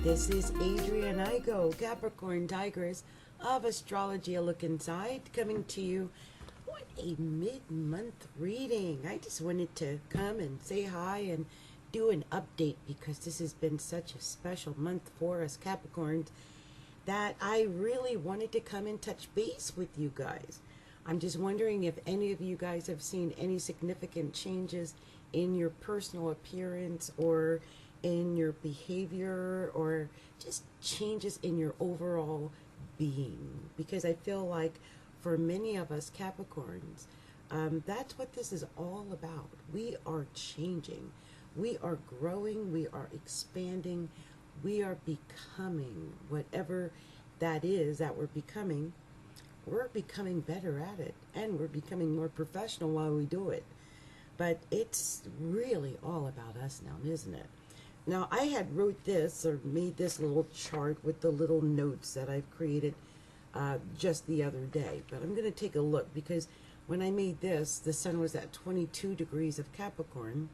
This is Adrian Igo, Capricorntigress of Astrology, a look inside, coming to you on a mid-month reading. I just wanted to come and say hi and do an update because this has been such a special month for us Capricorns that I really wanted to come and touch base with you guys. I'm just wondering if any of you guys have seen any significant changes in your personal appearance or in your behavior or just changes in your overall being, because I feel like for many of us Capricorns, that's what this is all about. We are changing, we are growing, we are expanding, we are becoming whatever that is that we're becoming. We're becoming better at it, and we're becoming more professional while we do it. But it's really all about us now, isn't it? Now, I had wrote this or made this little chart with the little notes that I've created just the other day. But I'm going to take a look because when I made this, the sun was at 22 degrees of Capricorn.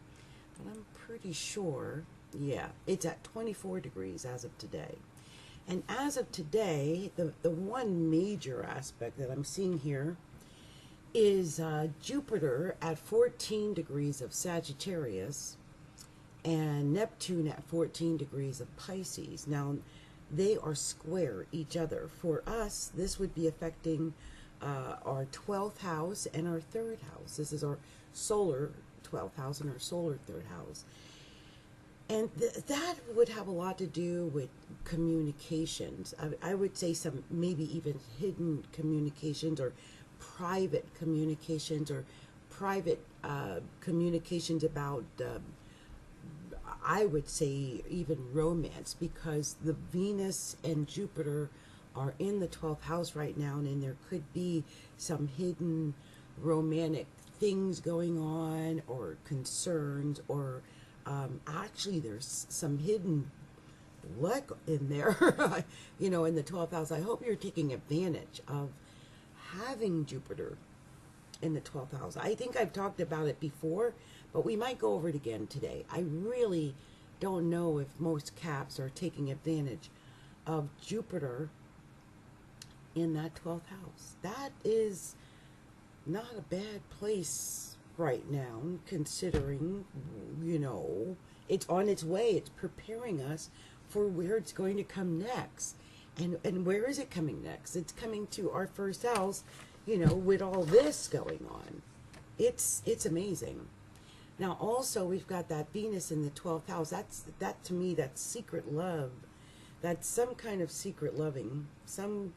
But I'm pretty sure, yeah, it's at 24 degrees as of today. And as of today, the one major aspect that I'm seeing here is Jupiter at 14 degrees of Sagittarius and Neptune at 14 degrees of Pisces. Now, they are square each other. For us, this would be affecting our 12th house and our 3rd house. This is our solar 12th house and our solar 3rd house. And that would have a lot to do with communications. I would say some maybe even hidden communications or private communications or private communications about, I would say, even romance, because the Venus and Jupiter are in the 12th house right now, and there could be some hidden romantic things going on or concerns, or actually there's some hidden luck in there, you know, in the 12th house. I hope you're taking advantage of having Jupiter in the 12th house. I think I've talked about it before, but we might go over it again today. I really don't know if most Caps are taking advantage of Jupiter in that 12th house. That is not a bad place right now, considering, you know, it's on its way. It's preparing us for where it's going to come next. And where is it coming next? It's coming to our 1st house, you know, with all this going on. It's amazing. Now, also, we've got that Venus in the 12th house. That to me, that's secret love. That's some kind of secret loving, some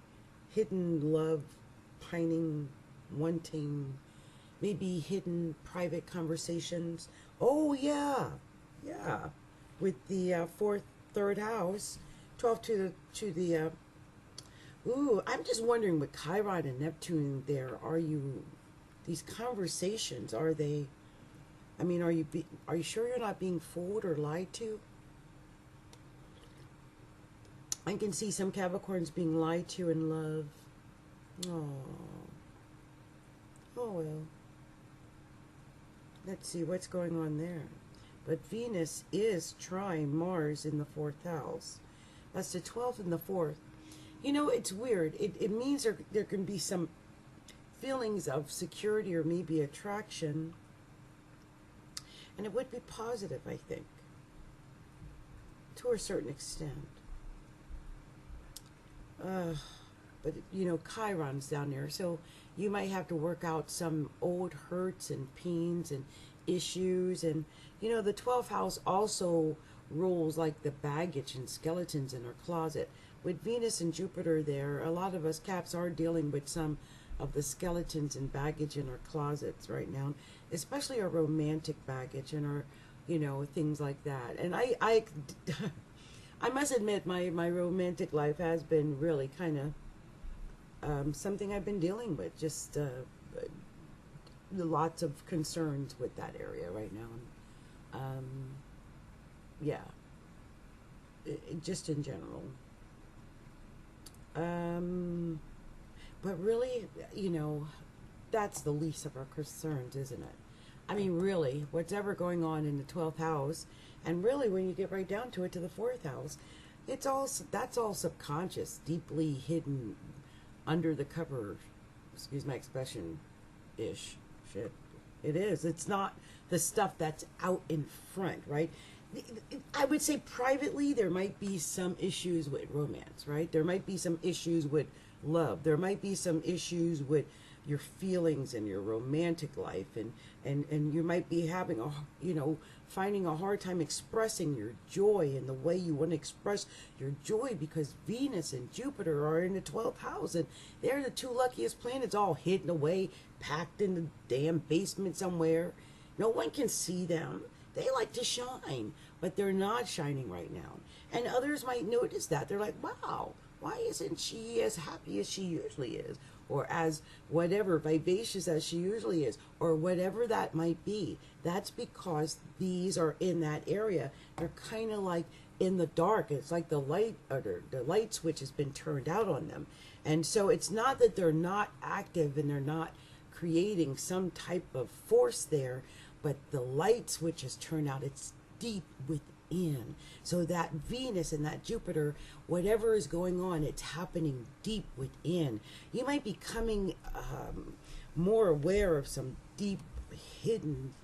hidden love, pining, wanting, maybe hidden private conversations. Oh, yeah. With the 4th, 3rd house, 12 to the ooh, I'm just wondering with Chiron and Neptune there, these conversations, are they, I mean, are you sure you're not being fooled or lied to? I can see some Capricorns being lied to in love. Oh well. Let's see what's going on there. But Venus is trying Mars in the 4th house. That's the 12th and the 4th. You know, it's weird. It means there can be some feelings of security or maybe attraction. And it would be positive, I think, to a certain extent. But, you know, Chiron's down there. So you might have to work out some old hurts and pains and issues. And, you know, the 12th house also rules like the baggage and skeletons in our closet. With Venus and Jupiter there, a lot of us Caps are dealing with some of the skeletons and baggage in our closets right now, especially our romantic baggage and our, you know, things like that. And I must admit my romantic life has been really kind of something I've been dealing with, just lots of concerns with that area right now. Yeah, just in general. But really, you know, that's the least of our concerns, isn't it? I mean, really, what's ever going on in the 12th house, and really when you get right down to it, to the 4th house, It's all, that's all subconscious, deeply hidden under the cover, excuse my expression, ish shit. It is. It's not the stuff that's out in front, right? I would say privately there might be some issues with romance, right? There might be some issues with love. There might be some issues with your feelings and your romantic life, and you might be having a, finding a hard time expressing your joy in the way you want to express your joy, because Venus and Jupiter are in the 12th house, and they're the two luckiest planets, all hidden away, packed in the damn basement somewhere. No one can see them. They like to shine, but they're not shining right now. And others might notice that. They're like, wow, why isn't she as happy as she usually is? Or as whatever, vivacious as she usually is, or whatever that might be. That's because these are in that area. They're kind of like in the dark. It's like the light, or the light switch has been turned out on them. And so it's not that they're not active and they're not creating some type of force there, but the light switch has turned out. It's deep within. So that Venus and that Jupiter, whatever is going on, it's happening deep within. You might be becoming more aware of some deep hidden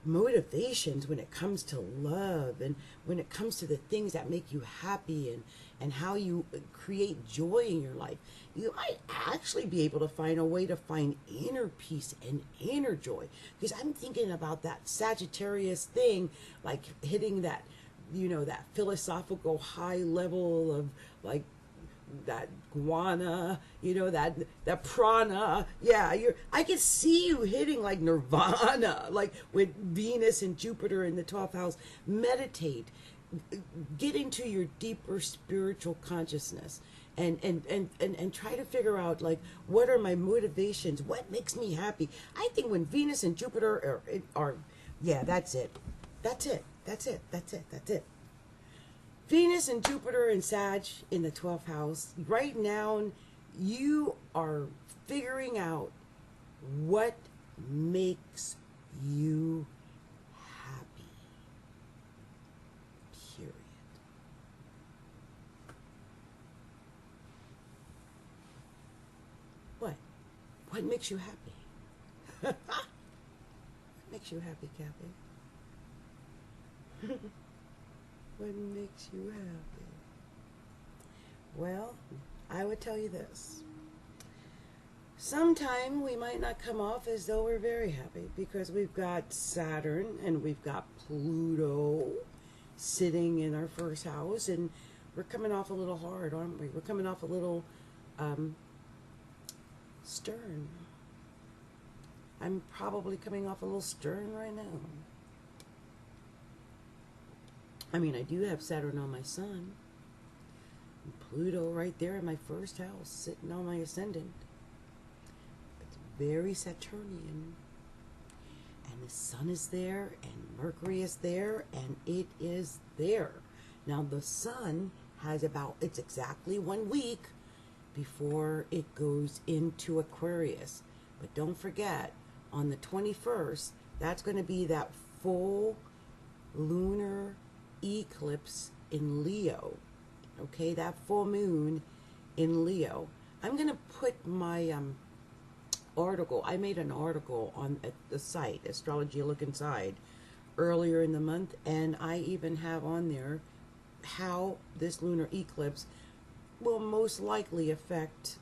motivations when it comes to love, and when it comes to the things that make you happy, and how you create joy in your life. You might actually be able to find a way to find inner peace and inner joy, because I'm thinking about that Sagittarius thing, like hitting that, that philosophical high level of like that guana, that prana. Yeah, I could see you hitting like nirvana, like with Venus and Jupiter in the 12th house. Meditate, get into your deeper spiritual consciousness, and try to figure out, like, what are my motivations? What makes me happy? I think when Venus and Jupiter are yeah, that's it. That's it. That's it. That's it. That's it. Venus and Jupiter and Sag in the 12th house. Right now, you are figuring out what makes you happy. Period. What? What makes you happy? What makes you happy, Cappy? What makes you happy? Well, I would tell you this. Sometime we might not come off as though we're very happy, because we've got Saturn and we've got Pluto sitting in our first house, and we're coming off a little hard, aren't we? We're coming off a little stern. I'm probably coming off a little stern right now. I mean, I do have Saturn on my sun, and Pluto right there in my first house, sitting on my ascendant. It's very Saturnian. And the sun is there, and Mercury is there, and it is there. Now, the sun has it's exactly 1 week before it goes into Aquarius. But don't forget, on the 21st, that's going to be that full lunar eclipse in Leo. Okay, that full moon in Leo. I'm going to put my article. I made an article on at the site, Astrology Look Inside, earlier in the month, and I even have on there how this lunar eclipse will most likely affect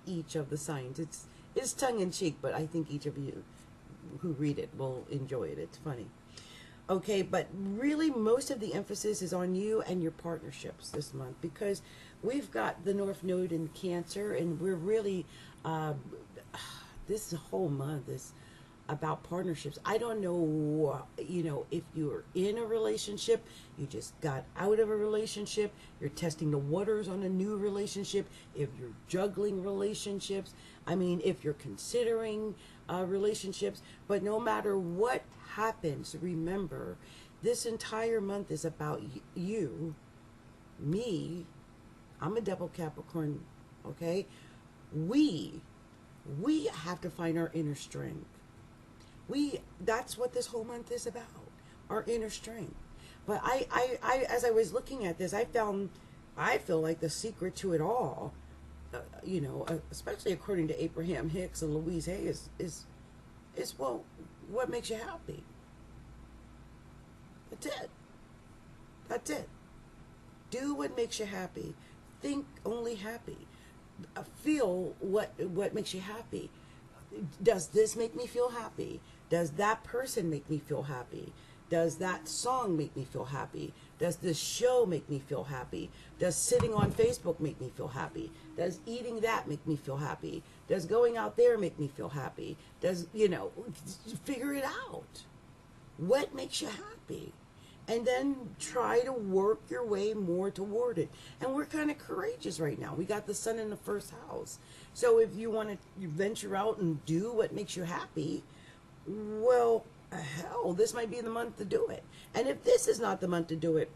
each of the signs. It's tongue-in-cheek, but I think each of you who read it will enjoy it. It's funny. Okay, but really most of the emphasis is on you and your partnerships this month, because we've got the North Node in Cancer, and we're really, this whole month is about partnerships. I don't know, if you're in a relationship, you just got out of a relationship, you're testing the waters on a new relationship, if you're juggling relationships, I mean, if you're considering relationships, but no matter what happens, remember, this entire month is about you, me. I'm a double Capricorn, okay? We have to find our inner strength. That's what this whole month is about, our inner strength. But as I was looking at this, I feel like the secret to it all, especially according to Abraham Hicks and Louise Hay, is well, what makes you happy? That's it. That's it. Do what makes you happy. Think only happy. Feel what makes you happy. Does this make me feel happy? Does that person make me feel happy? Does that song make me feel happy? Does this show make me feel happy? Does sitting on Facebook make me feel happy? Does eating that make me feel happy? Does going out there make me feel happy? Does, figure it out. What makes you happy? And then try to work your way more toward it. And we're kind of courageous right now. We got the sun in the first house. So if you want to venture out and do what makes you happy, well, hell, this might be the month to do it. And if this is not the month to do it,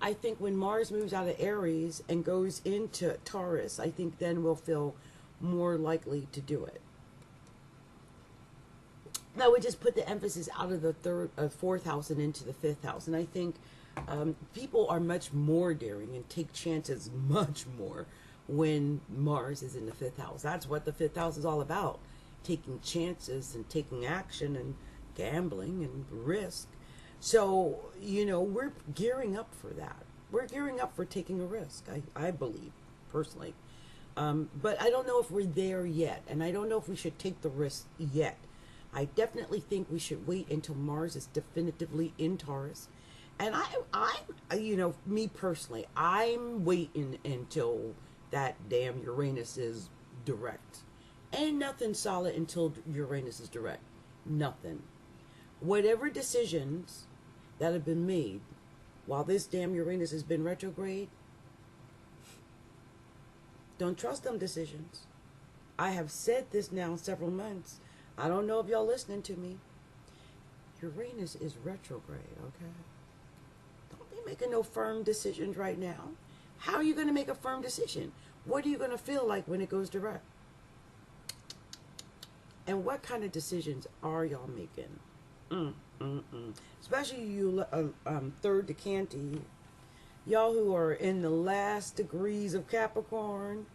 I think when Mars moves out of Aries and goes into Taurus, I think then we'll feel more likely to do it. That would just put the emphasis out of the fourth house and into the fifth house. And I think people are much more daring and take chances much more when Mars is in the fifth house. That's what the fifth house is all about. Taking chances and taking action and gambling and risk. So, we're gearing up for that. We're gearing up for taking a risk, I believe, personally. But I don't know if we're there yet. And I don't know if we should take the risk yet. I definitely think we should wait until Mars is definitively in Taurus. And I me personally, I'm waiting until that damn Uranus is direct. Ain't nothing solid until Uranus is direct. Nothing. Whatever decisions that have been made while this damn Uranus has been retrograde, don't trust them decisions. I have said this now several months. I don't know if y'all listening to me. Uranus is retrograde, okay? Don't be making no firm decisions right now. How are you going to make a firm decision? What are you going to feel like when it goes direct? And what kind of decisions are y'all making? Especially you third decanty, y'all who are in the last degrees of Capricorn,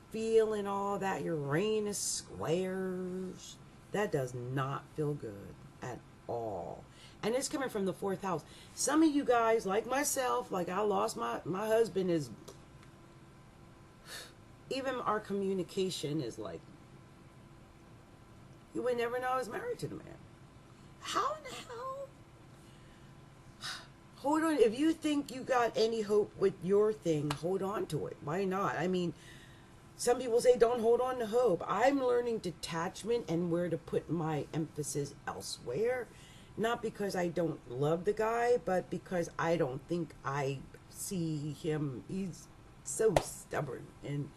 feeling all that Uranus squares. That does not feel good at all. And it's coming from the fourth house. Some of you guys, like myself, like I lost my husband, is even our communication is like, you would never know I was married to the man. How in the hell? Hold on. If you think you got any hope with your thing, hold on to it. Why not? I mean, some people say don't hold on to hope. I'm learning detachment and where to put my emphasis elsewhere. Not because I don't love the guy, but because I don't think I see him. He's so stubborn. And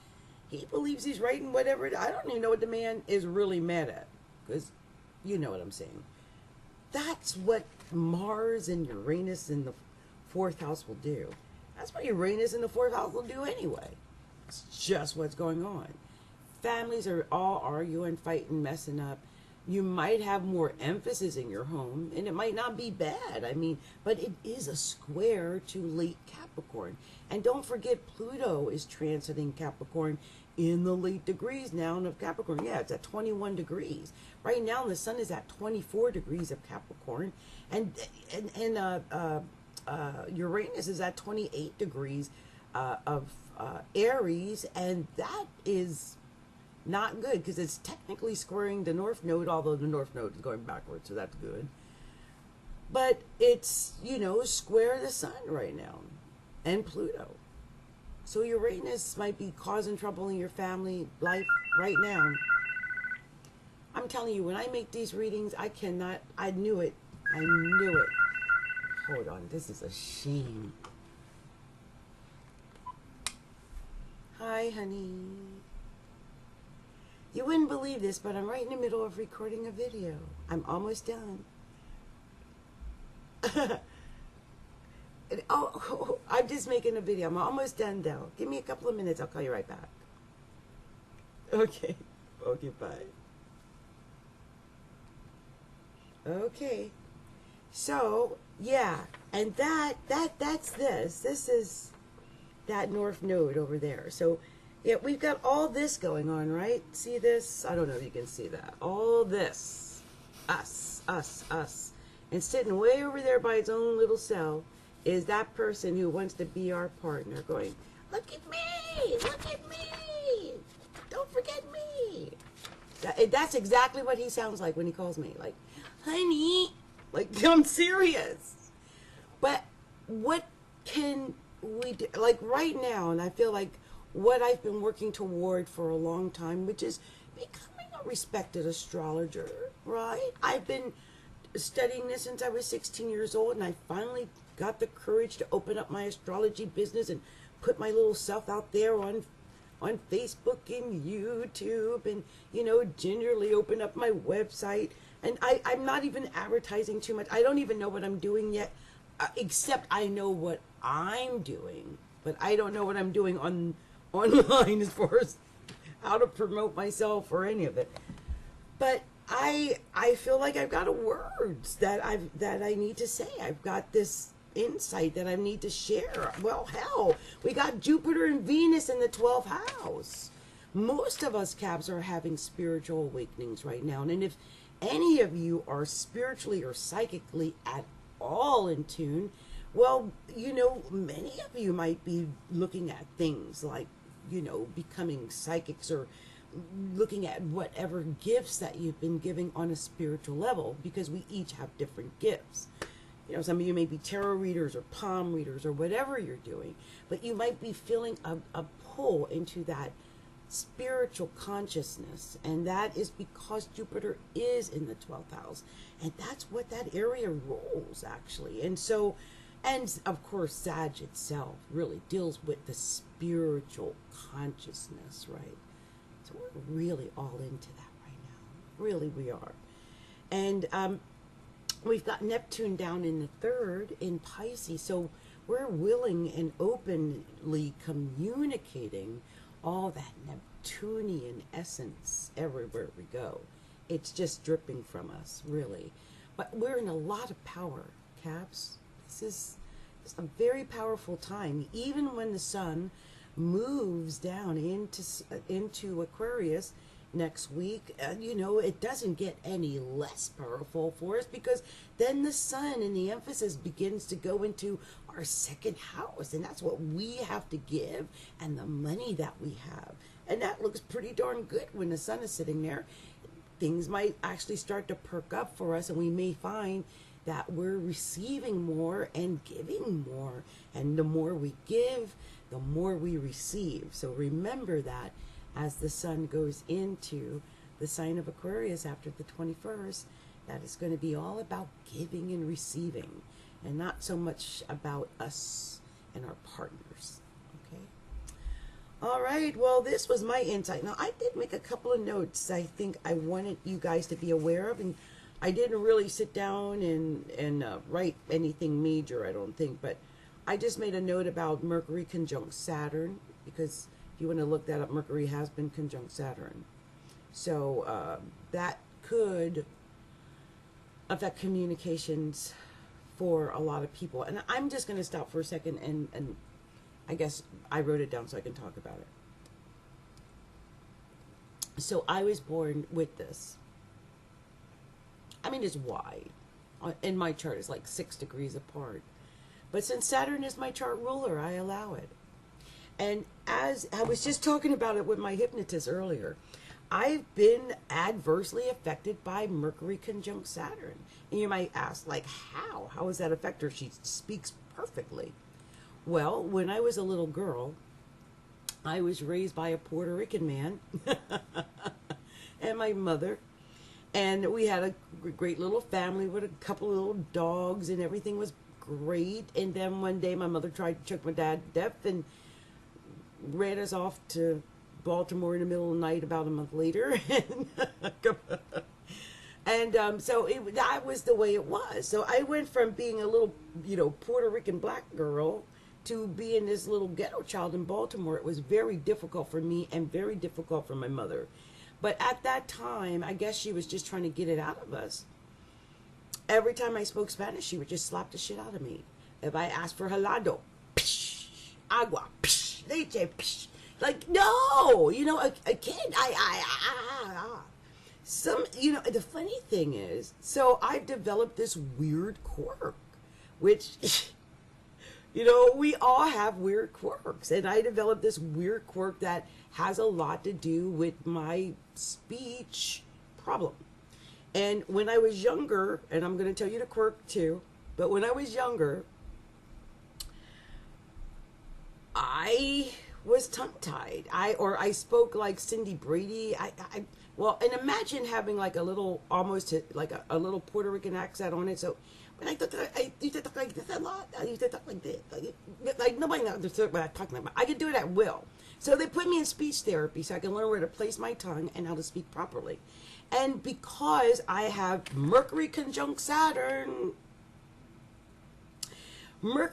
he believes he's right in whatever. I don't even know what the man is really mad at. Because you know what I'm saying. That's what Mars and Uranus in the fourth house will do. That's what Uranus in the fourth house will do anyway. It's just what's going on. Families are all arguing, fighting, messing up. You might have more emphasis in your home, and it might not be bad. I mean, but it is a square to late Capricorn. And don't forget, Pluto is transiting Capricorn in the late degrees now of Capricorn. Yeah, it's at 21 degrees. Right now, the sun is at 24 degrees of Capricorn. And Uranus is at 28 degrees of Aries, and that is not good because it's technically squaring the North Node, although the North Node is going backwards, so that's good. But it's, square the sun right now and Pluto. So Uranus might be causing trouble in your family life right now. I'm telling you, when I make these readings, I knew it. Hold on, this is a shame. Hi, honey. You wouldn't believe this, but I'm right in the middle of recording a video. I'm almost done. I'm just making a video. I'm almost done, though. Give me a couple of minutes. I'll call you right back. Okay. Okay, bye. Okay. So, Yeah, and that's this. This is that North Node over there. So, yeah, we've got all this going on, right? See this? I don't know if you can see that. All this. Us. And sitting way over there by its own little cell is that person who wants to be our partner going, look at me! Look at me! Don't forget me! That's exactly what he sounds like when he calls me. Like, honey! Like, I'm serious. But what can we do? Like, right now, and I feel like what I've been working toward for a long time, which is becoming a respected astrologer, right? I've been studying this since I was 16 years old, and I finally got the courage to open up my astrology business and put my little self out there on Facebook and YouTube, and gingerly open up my website. And I'm not even advertising too much. I don't even know what I'm doing yet, except I know what I'm doing, but I don't know what I'm doing online as far as how to promote myself or any of it. But I feel like I've got words that I need to say. I've got this insight that I need to share. Well, hell, we got Jupiter and Venus in the 12th house. Most of us Caps are having spiritual awakenings right now. And if any of you are spiritually or psychically at all in tune, well, many of you might be looking at things like, becoming psychics, or looking at whatever gifts that you've been giving on a spiritual level, because we each have different gifts. Some of you may be tarot readers or palm readers or whatever you're doing, but you might be feeling a pull into that spiritual consciousness, and that is because Jupiter is in the 12th house, and that's what that area rolls, actually. And so, and of course, Sag itself really deals with the spiritual consciousness, right? So we're really all into that right now. Really, we are. And we've got Neptune down in the 3rd in Pisces, so we're willing and openly communicating all that Neptunian essence everywhere we go. It's just dripping from us, really. But we're in a lot of power, Caps. This is a very powerful time. Even when the sun moves down into Aquarius next week, it doesn't get any less powerful for us, because then the sun and the emphasis begins to go into our 2nd house, and that's what we have to give, and the money that we have. And that looks pretty darn good when the sun is sitting there. Things might actually start to perk up for us, and we may find that we're receiving more and giving more. And the more we give, the more we receive. So remember that as the sun goes into the sign of Aquarius after the 21st, that is going to be all about giving and receiving, and not so much about us and our partners. Okay? All right, well, this was my insight. Now, I did make a couple of notes I think I wanted you guys to be aware of, and I didn't really sit down and write anything major, I don't think, but I just made a note about Mercury conjunct Saturn, because if you want to look that up, Mercury has been conjunct Saturn. So that could affect communications for a lot of people. And I'm just going to stop for a second, and I guess I wrote it down so I can talk about it. So I was born with this. I mean, it's wide. In my chart, it's like 6 degrees apart. But since Saturn is my chart ruler, I allow it. And as I was just talking about it with my hypnotist earlier, I've been adversely affected by Mercury conjunct Saturn. And you might ask, like, how? How does that affect her? She speaks perfectly. Well, when I was a little girl, I was raised by a Puerto Rican man and my mother. And we had a great little family with a couple of little dogs, and everything was great. And then one day my mother tried to choke my dad to death and ran us off to Baltimore in the middle of the night about a month later. And so that was the way it was. So I went from being a little, Puerto Rican black girl to being this little ghetto child in Baltimore. It was very difficult for me and very difficult for my mother. But at that time, I guess she was just trying to get it out of us. Every time I spoke Spanish, she would just slap the shit out of me. If I asked for helado, psh, agua, psh, leche, psh. Like, no, you know, a kid, the funny thing is, so I've developed this weird quirk, which, we all have weird quirks. And I developed this weird quirk that has a lot to do with my speech problem. And when I was younger, and I'm going to tell you the quirk too, but when I was younger, I was tongue-tied. I spoke like Cindy Brady. And imagine having like a little, almost like a little Puerto Rican accent on it. So when I used to talk like this a lot. I used to talk like this. Like nobody understood what I'm talking about. I could do it at will. So they put me in speech therapy so I can learn where to place my tongue and how to speak properly. And because I have Mercury conjunct Saturn, you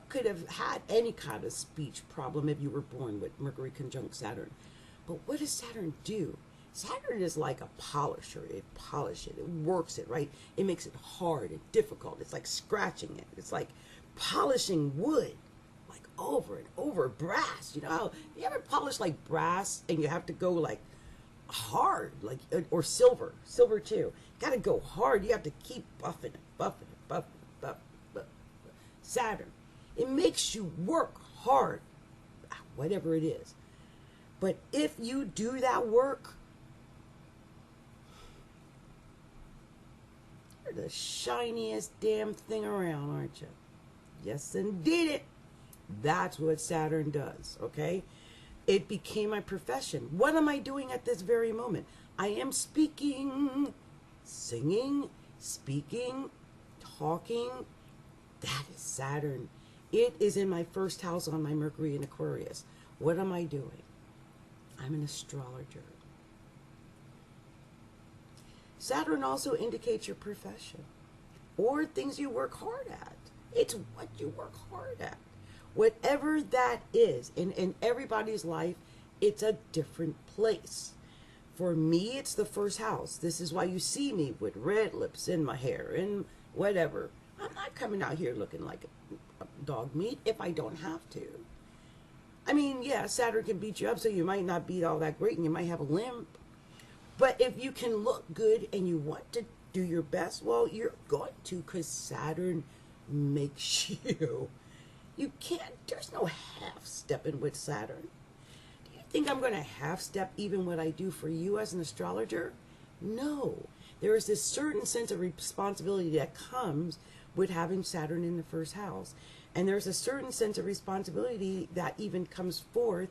could have had any kind of speech problem if you were born with Mercury conjunct Saturn. But what does Saturn do? Saturn is like a polisher. It polishes it. It works it, right? It makes it hard and difficult. It's like scratching it. It's like polishing wood, like over and over. Brass, you ever polish like brass and you have to go like hard, like, or silver too. Got to go hard. You have to keep buffing it. Saturn, it makes you work hard, whatever it is. But if you do that work, you're the shiniest damn thing around, aren't you? Yes, indeed. That's what Saturn does, okay? It became my profession. What am I doing at this very moment? I am speaking, singing, speaking, talking. That is Saturn. It is in my first house on my Mercury in Aquarius. What am I doing? I'm an astrologer. Saturn also indicates your profession or things you work hard at. It's what you work hard at. Whatever that is, in everybody's life, it's a different place. For me, it's the first house. This is why you see me with red lips in my hair and whatever. I'm not coming out here looking like a dog meat if I don't have to. I mean, yeah, Saturn can beat you up, so you might not be all that great and you might have a limp. But if you can look good and you want to do your best, well, you're going to, because Saturn makes you. You can't, there's no half-stepping with Saturn. Do you think I'm going to half-step even what I do for you as an astrologer? No. There is this certain sense of responsibility that comes with having Saturn in the first house. And there's a certain sense of responsibility that even comes forth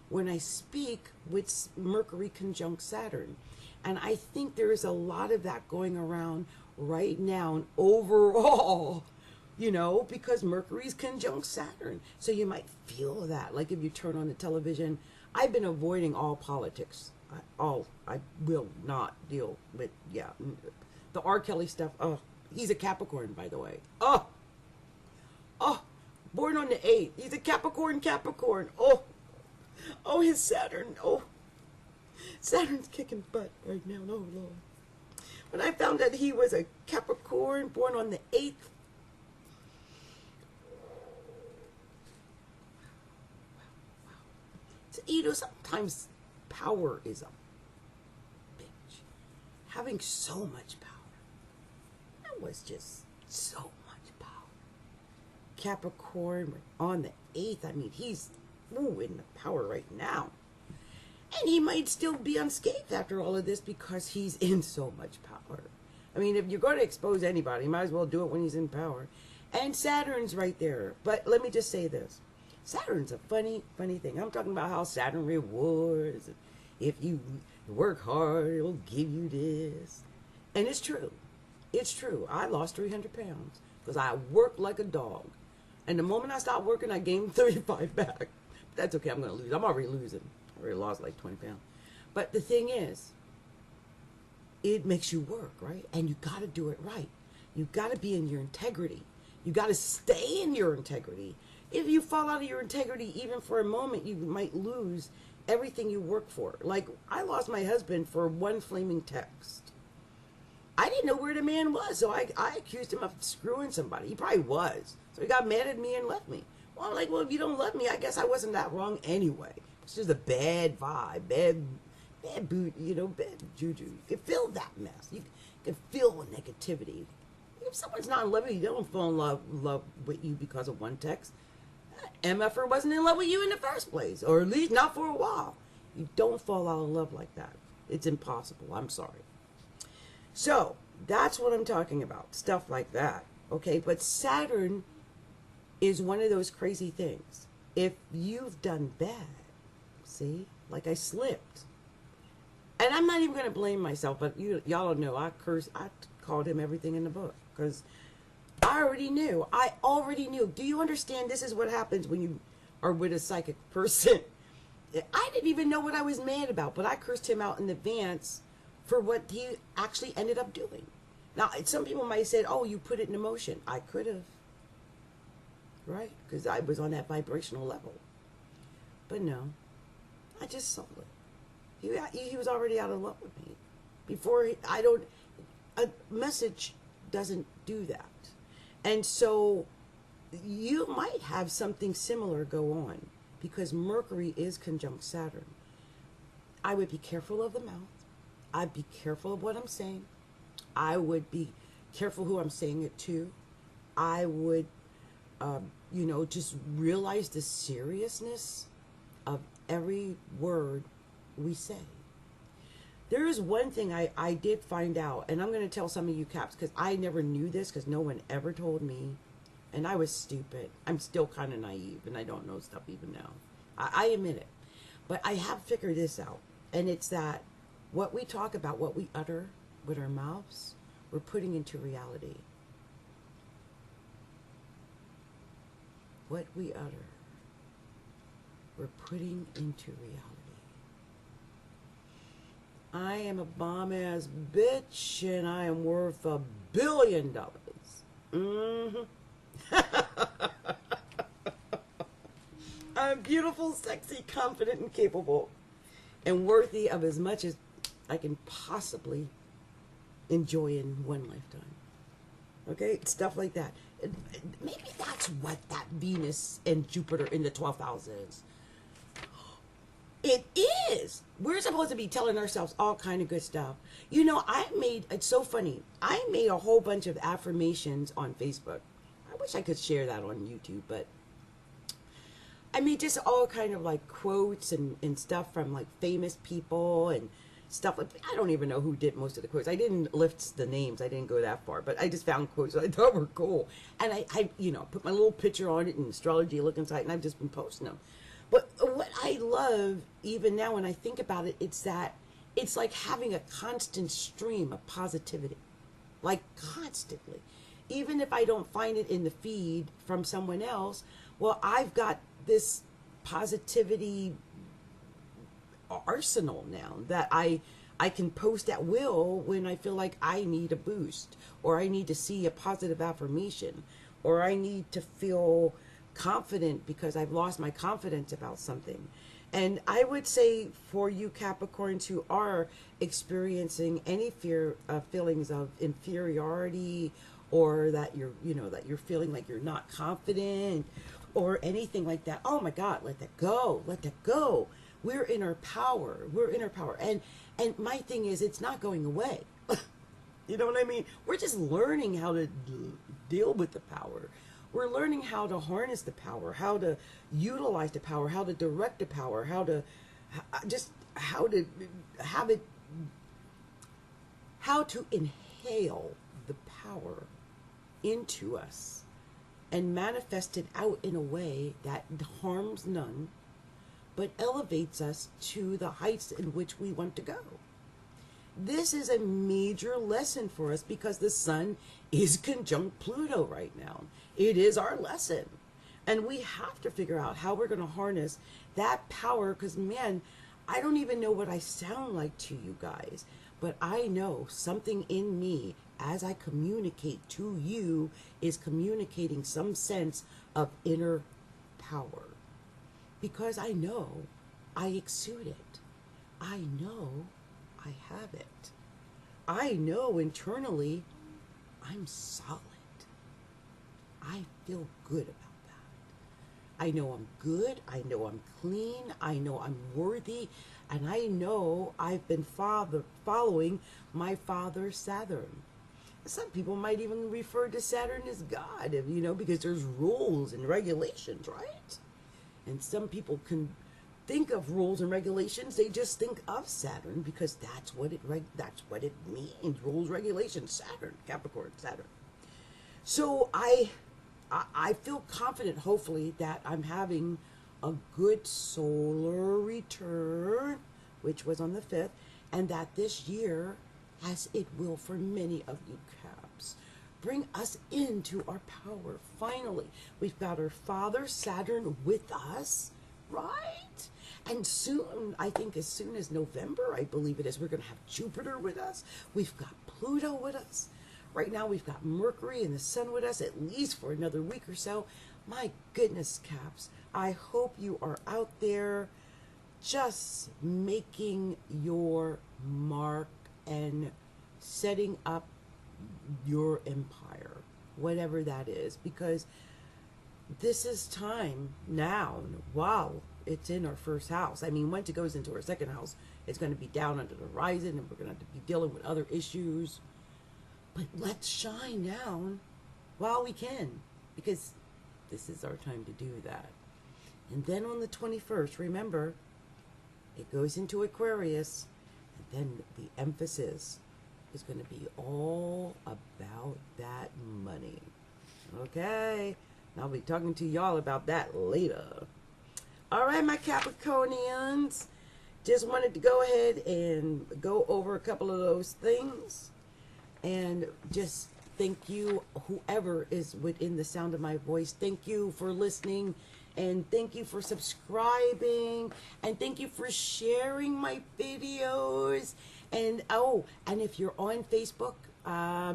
when I speak with Mercury conjunct Saturn. And I think there is a lot of that going around right now and overall, because Mercury's conjunct Saturn. So you might feel that, like if you turn on the television. I've been avoiding all politics. I will not deal with, the R. Kelly stuff. Oh, he's a Capricorn, by the way. Oh, born on the 8th. He's a Capricorn. Oh, his Saturn. Oh, Saturn's kicking butt right now. Oh, Lord. When I found out he was a Capricorn, born on the 8th, sometimes power is a bitch. Having so much power. That was just so much power. Capricorn on the 8th. I mean, he's in the power right now. And he might still be unscathed after all of this because he's in so much power. I mean, if you're going to expose anybody, you might as well do it when he's in power. And Saturn's right there. But let me just say this. Saturn's a funny thing. I'm talking about how Saturn rewards. If you work hard, it'll give you this. And it's true. It's true. I lost 300 pounds because I worked like a dog. And the moment I stopped working, I gained 35 back. But that's okay. I'm going to lose. I'm already losing. I already lost like 20 pounds. But the thing is, it makes you work, right? And you got to do it right. You got to be in your integrity. You got to stay in your integrity. If you fall out of your integrity, even for a moment, you might lose everything you work for. Like, I lost my husband for one flaming text. I didn't know where the man was, so I accused him of screwing somebody. He probably was. So he got mad at me and left me. Well, I'm like, well, if you don't love me, I guess I wasn't that wrong anyway. It's just a bad vibe, bad boot, bad juju. You can feel that mess. You can feel the negativity. If someone's not in love with you, they don't fall in love with you because of one text. MFer wasn't in love with you in the first place, or at least not for a while. You don't fall out of love like that. It's impossible. I'm sorry. So that's what I'm talking about. Stuff like that. Okay, but Saturn is one of those crazy things. If you've done bad, see, like I slipped. And I'm not even going to blame myself, but y'all don't know. I called him everything in the book because I already knew. Do you understand? This is what happens when you are with a psychic person. I didn't even know what I was mad about, but I cursed him out in advance for what he actually ended up doing. Now, some people might have said, oh, you put it in motion. I could have. Right? Because I was on that vibrational level. But no, I just saw it. He was already out of love with me. A message doesn't do that. And so you might have something similar go on because Mercury is conjunct Saturn. I would be careful of the mouth. I'd be careful of what I'm saying. I would be careful who I'm saying it to. I would, just realize the seriousness of every word we say. There is one thing I did find out, and I'm going to tell some of you Caps, because I never knew this, because no one ever told me, and I was stupid. I'm still kind of naive, and I don't know stuff even now. I admit it. But I have figured this out, and it's that what we talk about, what we utter with our mouths, we're putting into reality. What we utter, we're putting into reality. I am a bomb-ass bitch, and I am worth $1 billion. I'm beautiful, sexy, confident, and capable, and worthy of as much as I can possibly enjoy in one lifetime. Okay? Stuff like that. Maybe that's what that Venus and Jupiter in the 12th house is. It is. We're supposed to be telling ourselves all kind of good stuff. It's so funny. I made a whole bunch of affirmations on Facebook. I wish I could share that on YouTube, but I made just all kind of like quotes and stuff from like famous people and stuff like, I don't even know who did most of the quotes. I didn't lift the names. I didn't go that far, but I just found quotes that I thought were cool. And I put my little picture on it in Astrology looking site, and I've just been posting them. But what I love, even now when I think about it, it's that it's like having a constant stream of positivity. Like constantly. Even if I don't find it in the feed from someone else, well, I've got this positivity arsenal now that I can post at will when I feel like I need a boost, or I need to see a positive affirmation, or I need to feel confident because I've lost my confidence about something. And I would say for you Capricorns who are experiencing any feelings of inferiority, or that you're feeling like you're not confident or anything like that, oh my God, let that go. We're in our power. And my thing is, it's not going away. You know what I mean? We're just learning how to deal with the power. We're learning how to harness the power, how to utilize the power, how to direct the power, how to inhale the power into us and manifest it out in a way that harms none, but elevates us to the heights in which we want to go. This is a major lesson for us because the sun is conjunct Pluto right now. It is our lesson. And we have to figure out how we're going to harness that power because, man, I don't even know what I sound like to you guys, but I know something in me as I communicate to you is communicating some sense of inner power. Because I know I exude it. I know I have it. I know internally I'm solid. I feel good about that. I know I'm good. I know I'm clean. I know I'm worthy. And I know I've been following my father, Saturn. Some people might even refer to Saturn as God, because there's rules and regulations, right? And some people can think of rules and regulations. They just think of Saturn because that's what it means. Rules, regulations, Saturn, Capricorn, Saturn. So I feel confident, hopefully, that I'm having a good solar return, which was on the 5th, and that this year, as it will for many of you Caps, bring us into our power. Finally, we've got our father, Saturn, with us, right? And soon, I think as soon as November, I believe it is, we're going to have Jupiter with us. We've got Pluto with us. Right now, we've got Mercury and the Sun with us, at least for another week or so. My goodness, Caps, I hope you are out there just making your mark and setting up your empire, whatever that is, because this is time now. Wow, it's in our first house. I mean, once it goes into our second house, it's going to be down under the horizon, and we're going to be dealing with other issues. But let's shine down while we can, because this is our time to do that. And then on the 21st, remember, it goes into Aquarius, and then the emphasis is going to be all about that money. Okay? And I'll be talking to y'all about that later. All right, my Capricornians. Just wanted to go ahead and go over a couple of those things. And just thank you, whoever is within the sound of my voice. Thank you for listening. And thank you for subscribing. And thank you for sharing my videos. And and if you're on Facebook,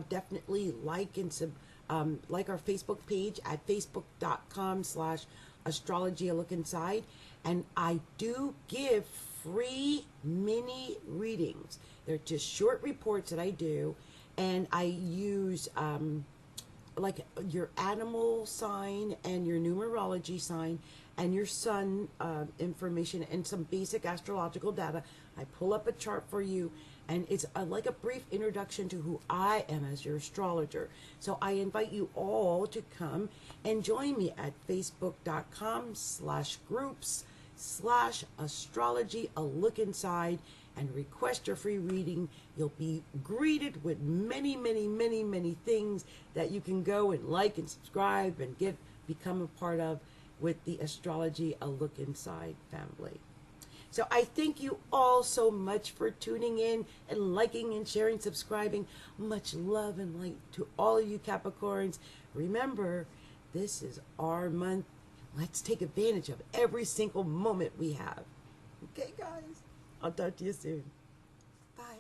definitely like our Facebook page at facebook.com/astrology a look inside. And I do give free mini readings. They're just short reports that I do. And I use like your animal sign and your numerology sign and your sun information and some basic astrological data. I pull up a chart for you, and it's like a brief introduction to who I am as your astrologer. So I invite you all to come and join me at facebook.com/groups/astrology a look inside, and request your free reading. You'll be greeted with many, many, many, many things that you can go and like and subscribe and become a part of with the Astrology a Look Inside family. So I thank you all so much for tuning in and liking and sharing, subscribing. Much love and light to all of you Capricorns. Remember, this is our month. Let's take advantage of every single moment we have. Okay, guys? I'll talk to you soon. Bye.